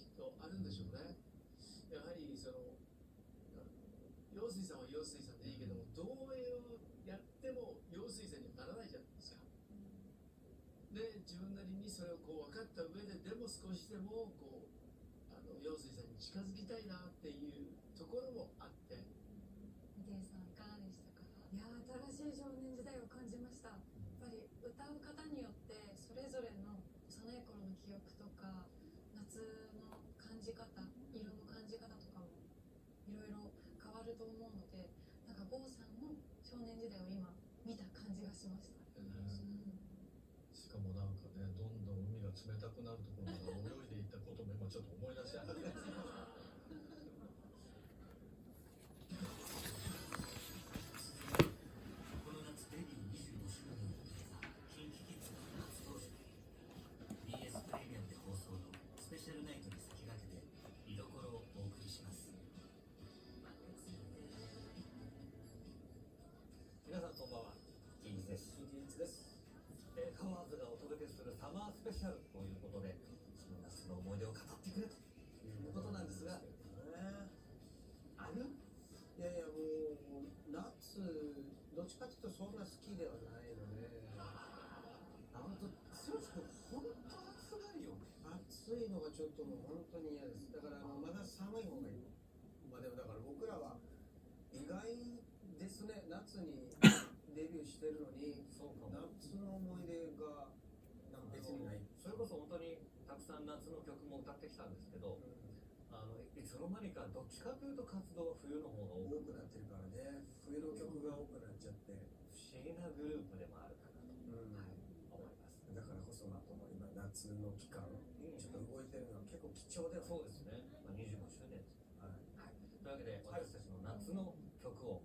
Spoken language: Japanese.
きっとあるんでしょうね。やはりその陽水さんは陽水さんでいいけども、同営をやっても陽水さんにはならないじゃないですか。で、自分なりにそれをこう分かった上で、でも少しでもこう陽水さんに近づきたいなっていうところもあって。ミデイさんいかがでしたか？いや、新しい少年時代を感じました。やっぱり歌う方によってそれぞれの幼い頃の記憶とか夏の感じ方、色の感じ方とかもいろいろ変わると思うので、なんか郷さんの少年時代を今見た感じがしました。しかもなんかね、どんどん海が冷たくなるところまで泳いでいったことも今ちょっと思い出しちゃってこの夏デビュー25周年を迎えた KinKiKids の初登場。 BS プレミアムで放送のスペシャルナイトに先駆けて見どころをお送りします。皆さんこんばんは、キンです。カワーズがお届けするサマースペシャルということで、その夏の思い出を語ってくれということなんですが、ある？いやいや、もう夏どっちかというとそんな好きではないので、本当そうですけど、本当暑がりよね。暑いのがちょっともう本当に嫌です。だからまだ寒い方がいい。まあでもだから僕らは意外ですね、夏にデビューしてるのに、そうかも。夏の思い出がなんか別にない。それこそ本当にたくさん夏の曲も歌ってきたんですけど、いつの間にかどっちかというと活動は冬の方が多くなってるからね。冬の曲が多くなっちゃって、不思議なグループでもあるかなと、思います。だからこそ今夏の期間、ちょっと動いてるのは結構貴重では。そうですね。25周年です。はい。というわけで私たちの夏の曲を